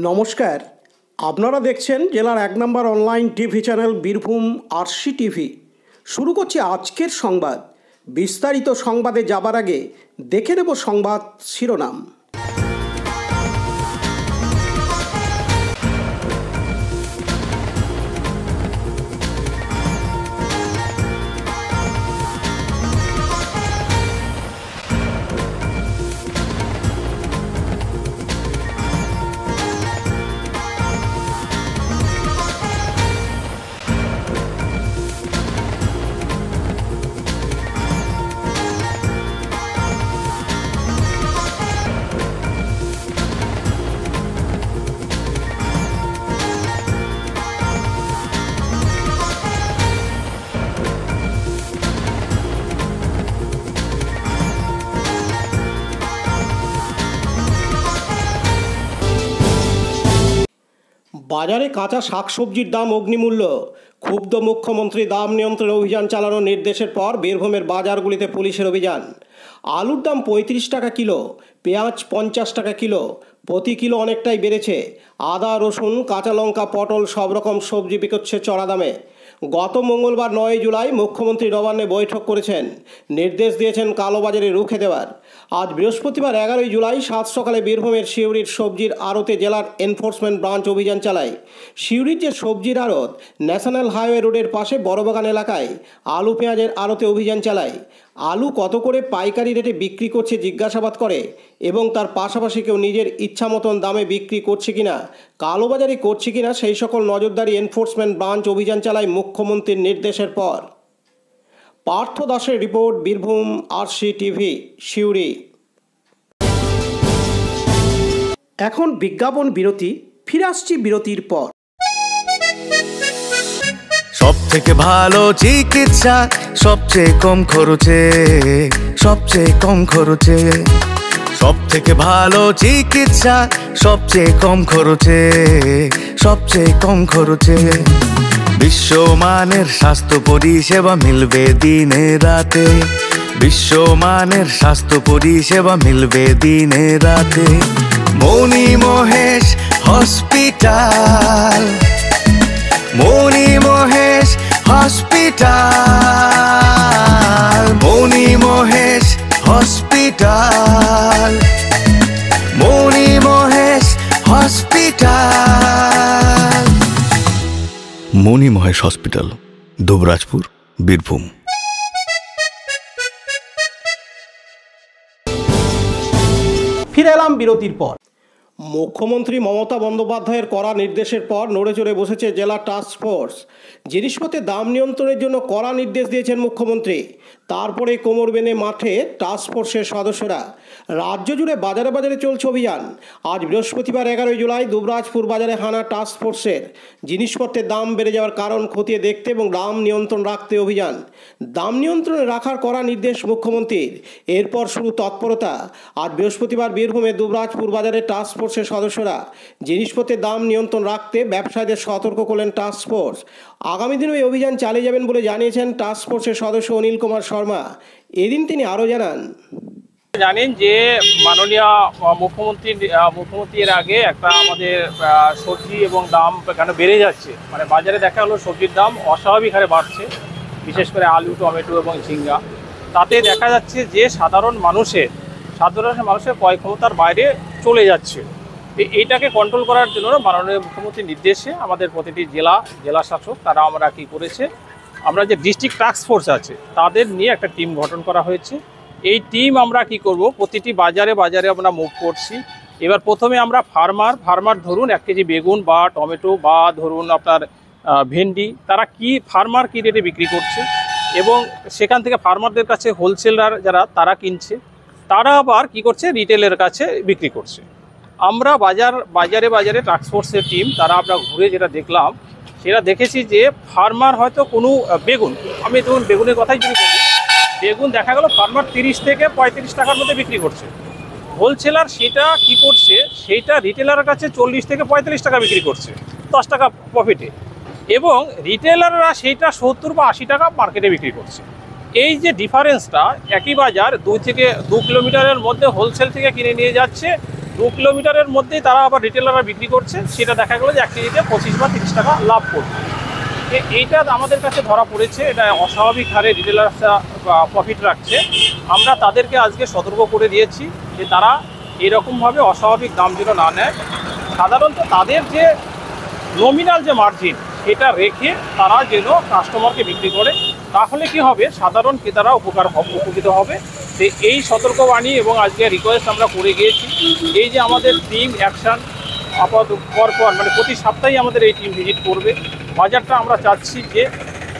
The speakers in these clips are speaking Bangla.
নমস্কার, আপনারা দেখছেন জেলার 1 নম্বর online TV channel Birbhum RC TV. শুরু করছি আজকের সংবাদ। বিস্তারিত সংবাদে যাবার আগে দেখে নেব সংবাদ শিরোনাম। বাজারে কাঁচা শাকসবজির দাম অগ্নিমূল্য। ক্ষুব্ধ মুখ্যমন্ত্রী দাম নিয়ন্ত্রণে অভিযান চালানোর নির্দেশের পর বীরভূমের বাজারগুলিতে পুলিশের অভিযান। আলুর দাম 35 টাকা কিলো, পেঁয়াজ 50 টাকা কিলো, প্রতি কিলো অনেকটাই বেড়েছে। আদা, রসুন, কাঁচা লঙ্কা, পটল সব রকম সবজি বিকোচ্ছে চড়া দামে। গত মঙ্গলবার 9 জুলাই মুখ্যমন্ত্রী নবান্নে বৈঠক করেছেন, নির্দেশ দিয়েছেন কালোবাজারে রুখে দেওয়ার। আজ বৃহস্পতিবার 11 জুলাই সাত সকালে বীরভূমের সিউড়ির সবজির আড়তে জেলার এনফোর্সমেন্ট ব্রাঞ্চ অভিযান চালায়। সিউড়ির যে সবজির আড়ত ন্যাশনাল হাইওয়ে রোডের পাশে বড়বাগান এলাকায় আলু পেঁয়াজের আড়তে অভিযান চালায়। আলু কত করে পাইকারি রেটে বিক্রি করছে জিজ্ঞাসাবাদ করে এবং তার পাশাপাশি কেউ নিজের ইচ্ছা মতন দামে বিক্রি করছে কিনা, কালোবাজারি করছে কিনা সেই সকল নজরদারি এনফোর্সমেন্ট ব্রাঞ্চ অভিযান চালায় মুখ্যমন্ত্রীর নির্দেশের পর। পার্থ দাসের report, Birbhum RC TV, Suri. এখন বিজ্ঞাপন বিরতি, ফিরে আসছি বিরতির পর। সব থেকে ভালো চিকিৎসা সবচেয়ে কম খরচে, সবচেয়ে কম খরচে। সব থেকে ভালো চিকিৎসা সবচেয়ে কম খরচে, সবচেয়ে কম খরচে। বিশ্বমানের স্বাস্থ্য পরিষেবা মিলবে দিনে রাতে, বিশ্বমানের স্বাস্থ্য পরিষেবা মিলবে দিনে রাতে। মণি মহেশ হসপিটাল, মণি মহেশ হসপিটাল, মণি মহেশ হসপিটাল, মণি মহেশ হসপিটাল। মণি মহেশ হসপিটাল, দুবরাজপুর, বীরভূম। ফিরে এলাম বিরতির পর। মুখ্যমন্ত্রী মমতা বন্দ্যোপাধ্যায়ের কড়া নির্দেশের পর নড়ে চড়ে বসেছে জেলা টাস্ক ফোর্স। জিনিসপত্রের দাম নিয়ন্ত্রণের জন্য কড়া নির্দেশ দিয়েছেন মুখ্যমন্ত্রী। তারপরে কোমর বেঁধে মাঠে টাস্ক ফোর্সের সদস্যরা। রাজ্য জুড়ে বাজারে বাজারে চলছে অভিযান। আজ বৃহস্পতিবার 11 জুলাই দুবরাজপুর বাজারে হানা টাস্ক ফোর্সের। জিনিসপত্রের দাম বেড়ে যাওয়ার কারণ খতিয়ে দেখতে এবং দাম নিয়ন্ত্রণ রাখতে অভিযান। দাম নিয়ন্ত্রণে রাখার কড়া নির্দেশ মুখ্যমন্ত্রীর। এরপর শুরু তৎপরতা। আজ বৃহস্পতিবার বীরভূমের দুবরাজপুর বাজারে টাস্ক ফোর্সের সদস্যরা জিনিসপত্রের দাম নিয়ন্ত্রণ রাখতে ব্যবসায়ীদের সতর্ক করলেন টাস্ক ফোর্স। আগামী দিনে এই অভিযান চালিয়ে যাবেন বলে জানিয়েছেন টাস্ক ফোর্সের সদস্য অনিল কুমার শর্মা। এদিন তিনি আরও জানেন যে মাননীয় মুখ্যমন্ত্রী এর আগে একটা আমাদের সবজি এবং দাম কেন বেড়ে যাচ্ছে, মানে বাজারে দেখা হলো সবজির দাম অস্বাভাবিক হারে বাড়ছে, বিশেষ করে আলু, টমেটো এবং ঝিঙ্গা। তাতে দেখা যাচ্ছে যে সাধারণ মানুষের ক্রয় ক্ষমতার বাইরে চলে যাচ্ছে। এইটাকে কন্ট্রোল করার জন্য মাননীয় মুখ্যমন্ত্রীর নির্দেশে আমাদের প্রতিটি জেলা শাসক তারা আমরা কি করেছে, আমরা যে ডিস্ট্রিক্ট টাস্ক ফোর্স আছে তাদের নিয়ে একটা টিম গঠন করা হয়েছে। এই টিম আমরা কি করব, প্রতিটি বাজারে বাজারে আমরা মুভ করছি। এবার প্রথমে আমরা ফার্মার ধরুন 1 কেজি বেগুন বা টমেটো বা ধরুন আপনার ভেন্ডি, তারা ফার্মার কি রেটে বিক্রি করছে এবং সেখান থেকে ফার্মারদের কাছে হোলসেলার যারা তারা কিনছে, তারা আবার কি করছে রিটেলের কাছে বিক্রি করছে। আমরা বাজারে বাজারে টাস্ক ফোর্সের টিম তারা আমরা ঘুরে যেটা দেখলাম, সেটা দেখেছি যে ফার্মার হয়তো কোনো বেগুন, আমি ধরুন বেগুনের কথাই যদি বলি, বেগুন দেখা গেল ফার্মার 30 থেকে 35 টাকার মধ্যে বিক্রি করছে। হোলসেলার সেটা কি করছে, সেইটা রিটেলারের কাছে 40 থেকে 45 টাকা বিক্রি করছে, 10 টাকা প্রফিটে, এবং রিটেলাররা সেইটা 70 বা 80 টাকা মার্কেটে বিক্রি করছে। এই যে ডিফারেন্সটা, একই বাজার 2 কিলোমিটারের মধ্যে হোলসেল থেকে কিনে নিয়ে যাচ্ছে, 2 কিলোমিটারের মধ্যেই তারা আবার রিটেলাররা বিক্রি করছে, সেটা দেখা গেলো যে 1 কেজিতে 25 বা 30 টাকা লাভ করছে। এইটা আমাদের কাছে ধরা পড়েছে, এটা অস্বাভাবিক হারে রিটেলাররা প্রফিট রাখছে। আমরা তাদেরকে আজকে সতর্ক করে দিয়েছি যে তারা এরকমভাবে অস্বাভাবিক দাম যেন না নেয়। সাধারণত তাদের যে নমিনাল যে মার্জিন সেটা রেখে তারা যেন কাস্টমারকে বিক্রি করে, তাহলে কি হবে, সাধারণ ক্রেতারা উপকৃত হবে। তো এই সতর্কবাণী এবং আজকে রিকোয়েস্ট আমরা করে গিয়েছি। এই যে আমাদের টিম অ্যাকশান পর মানে প্রতি সপ্তাহেই আমাদের এই টিম ভিজিট করবে বাজারটা। আমরা চাচ্ছি যে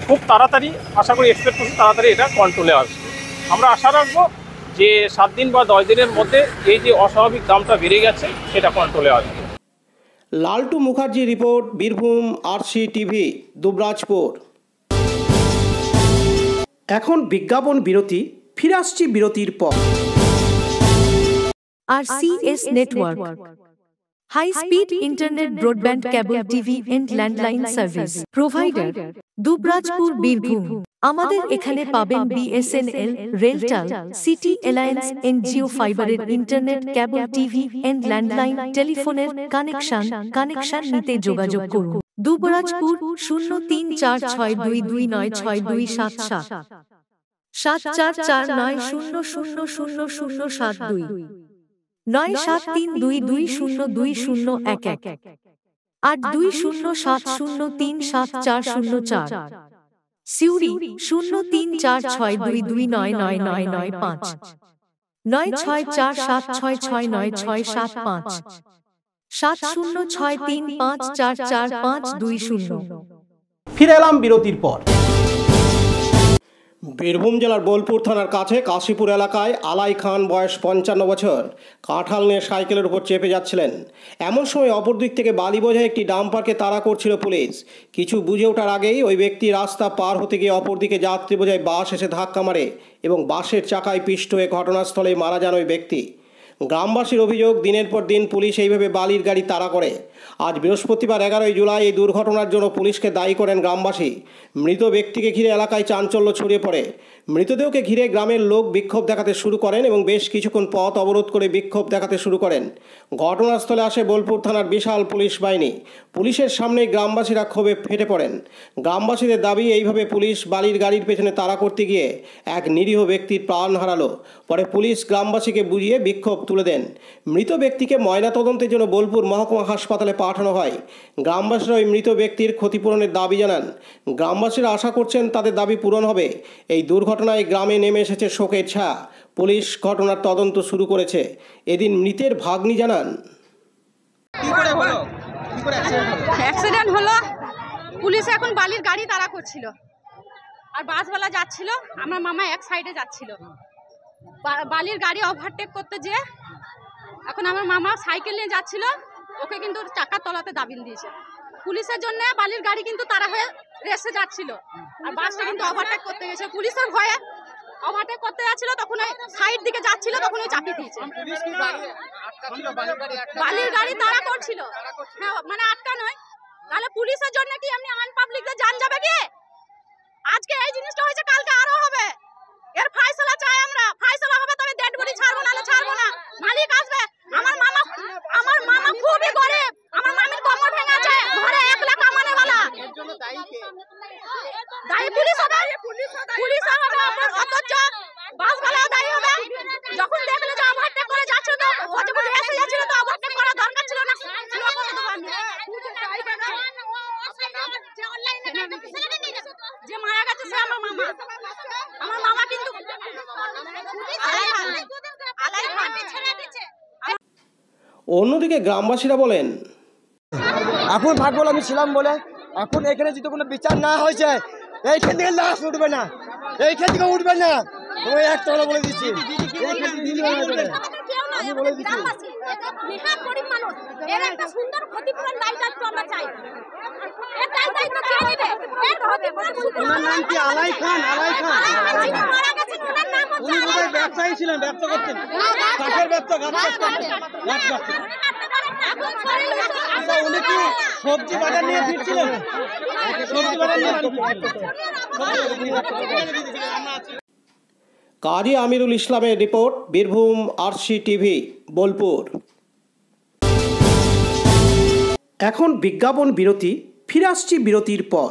খুব তাড়াতাড়ি, আশা করি এক্সপেক্ট করছি তাড়াতাড়ি এটা কন্ট্রোলে আসবে। আমরা আশা রাখবো যে 7 দিন বা 10 দিনের মধ্যে এই যে অস্বাভাবিক দামটা বেড়ে গেছে সেটা কন্ট্রোলে আসবে। Laltu Mukherjee report, Birbhum RC TV, Dubrajpur. এখন বিজ্ঞাপন বিরতি, ফিরে আসছি বিরতির পর। RCS Network, high speed internet, broadband, cable TV and landline service provider, Dubrajpur, Birbhum. আমাদের এখানে পাবেন BSNL, RailTel, city alliance and Jio ফাইবারের internet, cable TV and landline টেলিফোনের কানেকশন নিতে যোগাযোগ করুন। দুবরাজপুর 0346229627 7449000072 9732202011 8207037404। সিউড়ি 034622999995 9647669665 7063544520। ফিরে এলাম বিরতির পর। বীরভূম জেলার বোলপুর থানার কাছে কাশীপুর এলাকায় আলাই খান, বয়স 55 বছর, কাঁঠাল নিয়ে সাইকেলের উপর চেপে যাচ্ছিলেন। এমন সময় অপর দিক থেকে বালি বোঝাই একটি ডাম্পারকে তাড়া করছিল পুলিশ। কিছু বুঝে ওঠার আগেই ওই ব্যক্তি রাস্তা পার হতে গিয়ে অপরদিকে যাত্রী বোঝাই বাস এসে ধাক্কা মারে এবং বাসের চাকায় পিষ্ট হয়ে ঘটনাস্থলেই মারা যান ওই ব্যক্তি। গ্রামবাসীর অভিযোগ, দিনের পর দিন পুলিশ এইভাবে বালির গাড়ি তাড়া করে। আজ বৃহস্পতিবার 11 জুলাই এই দুর্ঘটনার জন্য পুলিশকে দায়ী করেন গ্রামবাসী। মৃত ব্যক্তিকে ঘিরে এলাকায় চাঞ্চল্য ছড়িয়ে পড়ে। মৃতদেহকে ঘিরে গ্রামের লোক বিক্ষোভ দেখাতে শুরু করেন এবং বেশ কিছুক্ষণ পথ অবরোধ করে বিক্ষোভ দেখাতে শুরু করেন। ঘটনাস্থলে আসে বোলপুর থানার বিশাল পুলিশ বাহিনী। পুলিশের সামনেই গ্রামবাসীরা ক্ষোভে ফেটে পড়েন। গ্রামবাসীদের দাবি, এইভাবে পুলিশ বালির গাড়ির পেছনে তাড়া করতে গিয়ে এক নিরীহ ব্যক্তির প্রাণ হারালো। পরে পুলিশ গ্রামবাসীকে বুঝিয়ে বিক্ষোভ তুলে দেন। মৃত ব্যক্তিকে ময়নাতদন্তের জন্য বোলপুর মহকুমা হাসপাতালে পাঠানো হয়। গ্রামবাসীরা ওই মৃত ব্যক্তির ক্ষতিপূরণের দাবি জানান। গ্রামবাসীরা আশা করছেন তাদের দাবি পূরণ হবে। এই দুর্ঘটনায় গ্রামে নেমে এসেছে শোকের ছায়া। পুলিশ ঘটনার তদন্ত শুরু করেছে। এদিন মৃতের ভাগ্নি জানান, অ্যাক্সিডেন্ট হলো, পুলিশ এখন বালির গাড়ি তাড়া করছিল আর বাসওয়ালা যাচ্ছিল, আমার মামা এক সাইডে যাচ্ছিল, বালির গাড়ি ওভারটেক করতে যে এখন আমার মামা সাইকেল নিয়ে যাচ্ছিল, ওকে কিন্তু চাকার তলাতে দাবিয়ে দিয়েছে। পুলিশের জন্য বালির গাড়ি কিন্তু তাড়া হয়ে রেসে যাচ্ছিল আর বাসটা কিন্তু ওভারটেক করতে গেছে। পুলিশের ভয়ে ওভারটেক করতে যাচ্ছিল, তখন ওই সাইড দিকে যাচ্ছিল, তখন ওই চাপিয়ে দিয়েছে। বালির গাড়ি তাড়া করছিল, হ্যাঁ মানে আটকা নয়। তাহলে পুলিশের জন্য কি এমনি আনপাবলিকদের জান যাবে কি? আজকে এই জিনিসটা হয়েছে, কালকে আরো হবে। এর ফায়সালা চাই আমরা, ফায়সালা হবে তবে ডেড বডি ছাড়বো না, ছাড়বো না। মালিক আসবে। আমার মামা খুবই গরিব, আমার মামির কোমর ভেঙে আছে, ঘরে একলা কামানে वाला। দায়ী পুলিশ হবে, পুলিশ হবে, অথচ বাসওয়ালা দায়ী হবে। যখন দেখলো যে ওভারটেক করে যাচ্ছে, তো ওটা এসে যাচ্ছিল, তো ওভারটেক করা দরকার ছিল না। যে মারা গেছে সে আমার মামা। আমার মামা কিন্তু অন্যদিকে গ্রামবাসীরা বলেন, এখন ভাগবল আমি ছিলাম বলে এখন এখানে যদি কোনো বিচার না হয়েছে, এইখান থেকে লাশ উঠবে না, এইখান থেকে উঠবে না। আমি একটা কথা বলে দিচ্ছি, আমি বলে দিচ্ছি, ওনার নাম কি আলাই খান? আলাই খান উনি বোধহয় ব্যবসায়ী ছিলেন, ব্যবসা করতেন, কাঠের ব্যবসা, উনি কি সবজি বাজার নিয়ে ফিরছিলেন? সবজি বাজার নিয়ে কাজী আমিরুল ইসলামের report, Birbhum RC TV, Bolpur. এখন বিজ্ঞাপন বিরতি, ফিরে আসছি বিরতির পর।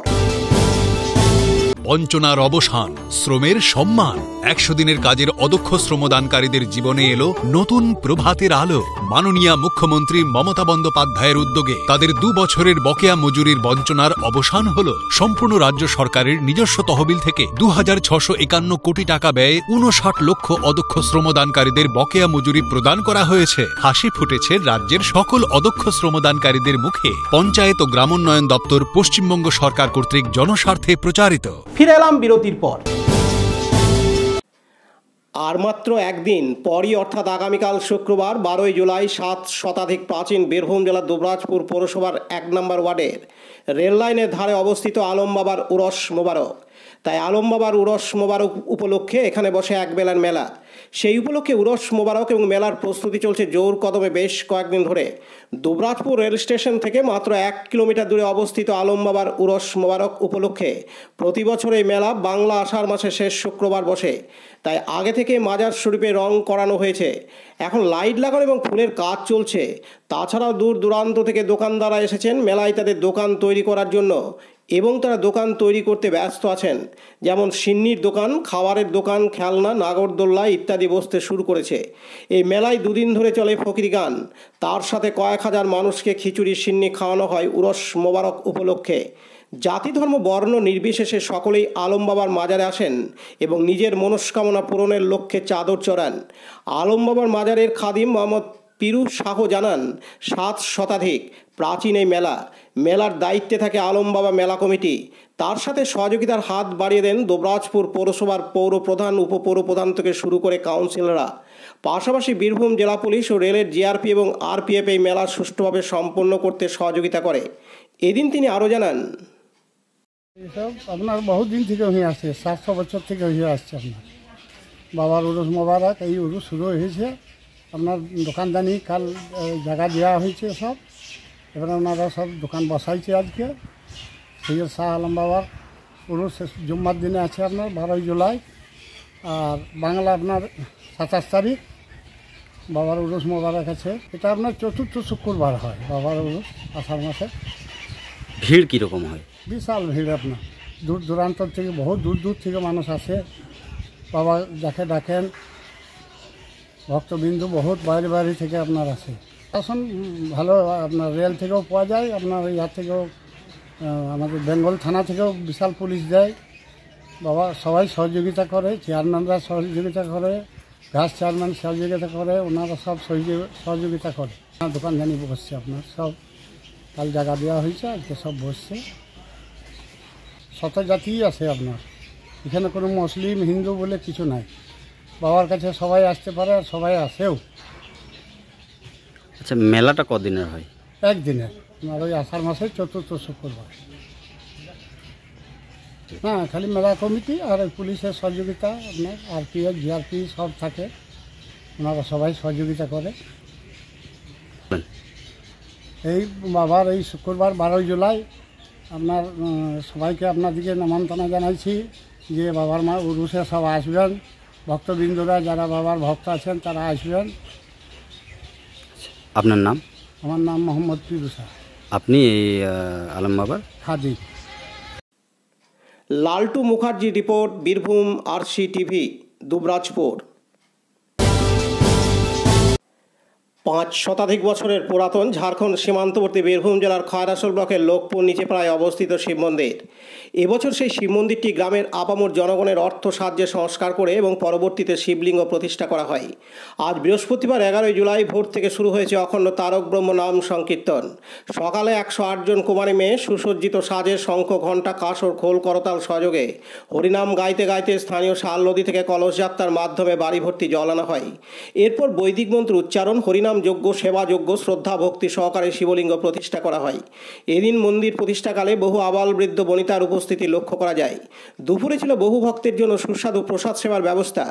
বঞ্চনার অবসান, শ্রমের সম্মান। 100 দিনের কাজের অদক্ষ শ্রমদানকারীদের জীবনে এলো নতুন প্রভাতের আলো। মাননীয় মুখ্যমন্ত্রী মমতা বন্দ্যোপাধ্যায়ের উদ্যোগে তাদের 2 বছরের বকেয়া মজুরির বঞ্চনার অবসান হলো। সম্পূর্ণ রাজ্য সরকারের নিজস্ব তহবিল থেকে 2651 কোটি টাকা ব্যয়ে 59 লক্ষ অদক্ষ শ্রমদানকারীদের বকেয়া মজুরি প্রদান করা হয়েছে। হাসি ফুটেছে রাজ্যের সকল অদক্ষ শ্রমদানকারীদের মুখে। পঞ্চায়েত ও গ্রামোন্নয়ন দপ্তর পশ্চিমবঙ্গ সরকার কর্তৃক জনস্বার্থে প্রচারিত। ফিরে এলাম বিরতির পর। আর মাত্র একদিন পরই অর্থাৎ আগামীকাল শুক্রবার 12 জুলাই 7 শতাধিক প্রাচীন বীরভূম জেলার দুবরাজপুর পৌরসভার 1 নম্বর ওয়ার্ডের রেল লাইনের ধারে অবস্থিত আলম বাবার উরস মোবারক। তাই আলম বাবার উরস মোবারক উপলক্ষে এখানে বসে একবেলার মেলা। সেই উপলক্ষে উরস মোবারক এবং মেলার প্রস্তুতি চলছে জোর কদমে বেশ কয়েকদিন ধরে। দুবরাজপুর রেল স্টেশন থেকে মাত্র 1 কিলোমিটার দূরে অবস্থিত আলম বাবার উরস মোবারক উপলক্ষে প্রতি বছর এই মেলা বাংলা আষাঢ় মাসের শেষ শুক্রবার বসে। তাই আগে থেকে মাজার শরীফে রং করানো হয়েছে, এখন লাইট লাগানো এবং ফুলের কাজ চলছে। তাছাড়াও দূর দূরান্ত থেকে দোকানদাররা এসেছেন মেলায় তাদের দোকান তৈরি করার জন্য এবং তারা দোকান তৈরি করতে ব্যস্ত আছেন। যেমন সিন্নির দোকান, খাবারের দোকান, খেলনা, নাগরদোল্লা ইত্যাদি বসতে শুরু করেছে। এই মেলায় 2 দিন ধরে চলে ফকিরি গান, তার সাথে কয়েক হাজার মানুষকে খিচুড়ি সিন্নি খাওয়ানো হয় উরস মোবারক উপলক্ষে। জাতি ধর্ম বর্ণ নির্বিশেষে সকলেই আলম বাবার মাজারে আসেন এবং নিজের মনস্কামনা পূরণের লক্ষ্যে চাদর চড়ান। আলম বাবার মাজারের খাদিম মোহাম্মদ পিরু শাহ জানান, 7 শতাধিক প্রাচীন এই মেলার দায়িত্বে থাকে আলম বাবা মেলা কমিটি। তার সাথে সহযোগিতার হাত বাড়িয়ে দেন দুবরাজপুর পৌরসভার পৌর প্রধান, উপপৌর প্রধান থেকে শুরু করে কাউন্সিলররা। পাশাপাশি বীরভূম জেলা পুলিশ ও রেলের জিআরপি এবং আরপিএফ এই মেলা সুষ্ঠুভাবে সম্পন্ন করতে সহযোগিতা করে। এদিন তিনি আরও জানান, এসব আপনার বহু দিন থেকে হয়ে আসছে, 700 বছর থেকে হয়ে আসছে। আপনার বাবার উরুস মোবারক, এই উরুস শুরু হয়েছে। আপনার দোকানদানি কাল জায়গা দেওয়া হয়েছে সব, এবারে ওনারা সব দোকান বসাইছে। আজকে সৈয়দ শাহ আলম বাবার উরুস জুম্মার দিনে আছে আপনার 12 জুলাই, আর বাংলা আপনার 27 তারিখ বাবার উরুস মোবারক আছে। এটা আপনার 4র্থ শুক্রবার হয় বাবার উরুস আষাঢ় মাসে। ভিড় কীরকম হয়? বিশাল ভিড়। আপনার দূর দূরান্ত থেকে, বহু দূর দূর থেকে মানুষ আসে, বাবা যাকে ডাকেন। ভক্তবিন্দু বহুত বাইরে বাইরে থেকে আপনার আসে। আসুন, ভালো আপনার রেল থেকেও পাওয়া যায়, আপনার ইয়ার থেকেও, আমাদের বেঙ্গল থানা থেকেও বিশাল পুলিশ দেয়। বাবা সবাই সহযোগিতা করে, চেয়ারম্যানরা সহযোগিতা করে, ঘাস চেয়ারম্যান সহযোগিতা করে, ওনারা সব সহযোগিতা করে। দোকান জানি বসছে আপনার সব, কাল জায়গা দেওয়া হয়েছে, আজকে সব বসছে। শত জাতিই আছে আপনার, এখানে কোনো মুসলিম হিন্দু বলে কিছু নাই। বাবার কাছে সবাই আসতে পারে, আর সবাই আসেও। আচ্ছা, মেলাটা কদিনের হয়? একদিনের, আপনার ওই আষাঢ় মাসের 4র্থ শুক্রবার। হ্যাঁ, খালি মেলা কমিটি আর পুলিশের সহযোগিতা, আপনার আরপিএফ জিআরপি সব থাকে, ওনারা সবাই সহযোগিতা করে। এই বাবার এই শুক্রবার 12 জুলাই আপনার সবাইকে আপনাদেরকে নিমন্ত্রণ জানাইছি যে বাবার মা উরুসে সব আসবেন। ভক্তবৃন্দরা যারা বাবার ভক্ত আছেন তারা আসবেন। আপনার নাম? আমার নাম মোহাম্মদ পিরু শাহ। আপনি এই আলম বাবার খাদি। Laltu Mukherjee report, Birbhum RC TV, Dubrajpur. 5 শতাধিক বছরের পুরাতন ঝাড়খণ্ড সীমান্তবর্তী বীরভূম জেলার খয়রাসোল ব্লকের লোকপুর নিচেপাড়ায় অবস্থিত শিব মন্দির। এবছর সেই শিব মন্দিরটি গ্রামের আপামর জনগণের অর্থ সাহায্যে সংস্কার করে এবং পরবর্তীতে শিবলিঙ্গ প্রতিষ্ঠা করা হয়। আজ বৃহস্পতিবার 11 জুলাই ভোর থেকে শুরু হয়েছে অখণ্ড তারক ব্রহ্ম নাম সংকীর্তন। সকালে 108 জন কুমারী মেয়ে সুসজ্জিত সাজে শঙ্খ, ঘণ্টা, কাসর, খোল, করতাল সহযোগে হরিনাম গাইতে গাইতে স্থানীয় শাল নদী থেকে কলস যাত্রার মাধ্যমে বাড়ি ভর্তি জল আনা হয়। এরপর বৈদিক মন্ত্র উচ্চারণ, হরিনাম যজ্ঞ, সেবা যজ্ঞ, শ্রদ্ধা ভক্তি সহকারে শিবলিঙ্গ প্রতিষ্ঠা করা হয়। এদিন মন্দির প্রতিষ্ঠাকালে বহু আবাল বৃদ্ধ বনিতার উপস্থিতি লক্ষ্য করা যায়। দুপুরে ছিল বহু ভক্তের জন্য সুস্বাদু প্রসাদ সেবার ব্যবস্থা।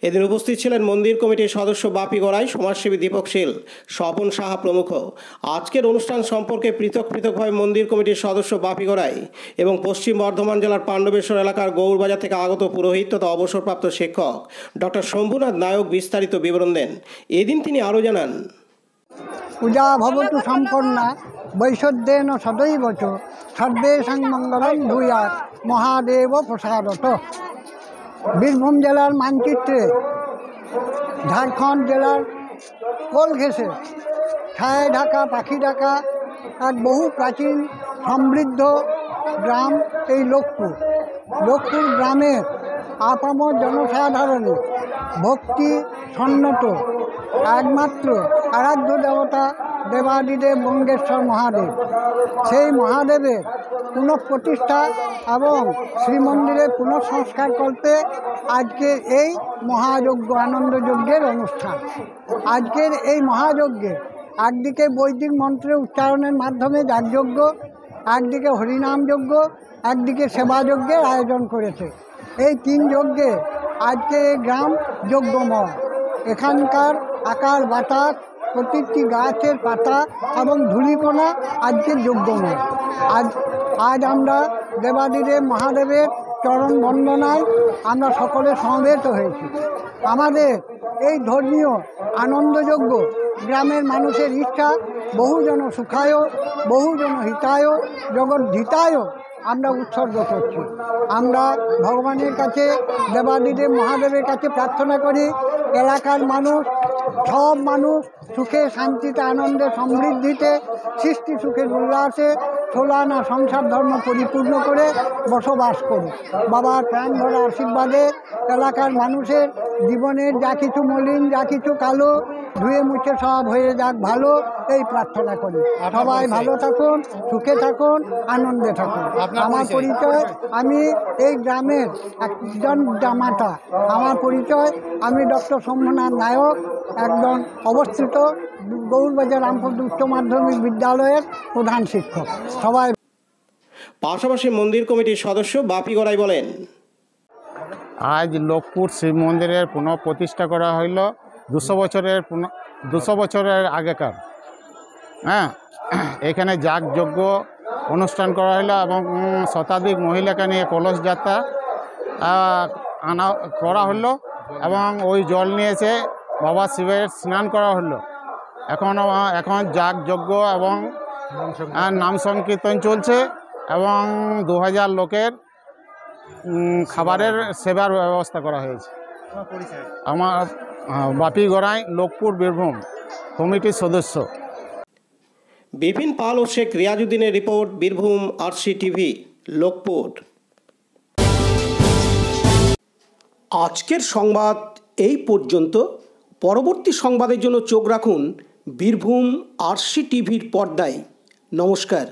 এদিন উপস্থিত ছিলেন মন্দির কমিটির সদস্য বাপি গড়াই, সমাজসেবী দীপক শীল, স্বপন সাহা প্রমুখ। আজকের অনুষ্ঠান সম্পর্কে পৃথকভাবে মন্দির কমিটির সদস্য বাপি গড়াই এবং পশ্চিম বর্ধমান জেলার পাণ্ডবেশ্বর এলাকার গৌরবাজার থেকে আগত পুরোহিত তথা অবসরপ্রাপ্ত শিক্ষক ডক্টর শম্ভুনাথ নায়ক বিস্তারিত বিবরণ দেন। এদিন তিনি আরও জানান, পূজা ভবতু সম্পন্না বৈশদ্যেন সদৈবচ সর্বেষাং মঙ্গলং ভূয়াৎ মহাদেব প্রসাদত। বীরভূম জেলার মানচিত্রে ঝাড়খণ্ড জেলার কোল ঘেঁষে ছায় ঢাকা পাখি ঢাকা এক বহু প্রাচীন সমৃদ্ধ গ্রাম এই লোকপুর। লোকপুর গ্রামের আপামর জনসাধারণে ভক্তি সন্নত একমাত্র আরাধ্য দেবতা দেবাদিদেব মঙ্গেশ্বর মহাদেব। সেই মহাদেবের পুনঃপ্রতিষ্ঠা এবং শ্রীমন্দিরের পুনঃসংস্কার করতে আজকের এই মহাযজ্ঞ আনন্দযজ্ঞের অনুষ্ঠান। আজকের এই মহাযজ্ঞে একদিকে বৈদিক মন্ত্রের উচ্চারণের মাধ্যমে যাগযজ্ঞ, একদিকে হরিনাম যজ্ঞ, একদিকে সেবাযজ্ঞের আয়োজন করেছে। এই তিন যজ্ঞে আজকে এই গ্রাম যজ্ঞময়। এখানকার আকার বাতাস, প্রতিটি গাছের পাতা এবং ধূলিকণা আজকে যজ্ঞময়। আজ আমরা দেবাদিদেব মহাদেবের চরণ বন্দনায় আমরা সকলে সমবেত হয়েছি। আমাদের এই ধর্মীয় আনন্দযজ্ঞ গ্রামের মানুষের ইচ্ছা বহুজন সুখায় বহুজন হিতায় জগদ্ধিতায় আমরা উৎসর্গ করছি। আমরা ভগবানের কাছে দেবাদিদেব মহাদেবের কাছে প্রার্থনা করি এলাকার মানুষ সব মানুষ সুখে শান্তিতে আনন্দে সমৃদ্ধিতে সৃষ্টি সুখের উল্লাসে সোলানা সংসার ধর্ম পরিপূর্ণ করে বসবাস করুন। বাবার প্রাণ ভরা আশীর্বাদে এলাকার মানুষের জীবনের যা কিছু মলিন যা কিছু কালো ধুয়ে মুছে সব হয়ে যাক ভালো, এই প্রার্থনা করি। সবাই ভালো থাকুন, সুখে থাকুন, আনন্দে থাকুন। আমার পরিচয়, আমি এই গ্রামের একজন জামাতা। আমার পরিচয়, আমি ডক্টর শম্ভুনাথ নায়ক, একজন অবস্থিত গৌরবাজার রামপদ উচ্চ মাধ্যমিক বিদ্যালয়ের প্রধান শিক্ষক। সবাই। পাশাপাশি মন্দির কমিটির সদস্য বাপি গড়াই বলেন, আজ লোকপুর শিব মন্দিরের পুনঃপ্রতিষ্ঠা করা হইল 200 বছরের আগেকার। হ্যাঁ, এখানে যাগযজ্ঞ অনুষ্ঠান করা হলো এবং শতাধিক মহিলাকে নিয়ে কলস যাত্রা করা হলো এবং ওই জল নিয়ে এসে বাবা শিবের স্নান করা হলো। এখন যাগযজ্ঞ এবং নাম সংকীর্তন চলছে এবং 2000 লোকের খাবারের সেবার ব্যবস্থা করা হয়েছে। আমার বাপি গড়াই, লোকপুর, বীরভূম কমিটির সদস্য। বিপিন পাল ও শেখ রিয়াজউদ্দিনের report, Birbhum RC TV, Lokpur. আজকের সংবাদ এই পর্যন্ত। পরবর্তী সংবাদের জন্য চোখ রাখুন বীরভূম আরসি টিভির পর্দায়। নমস্কার।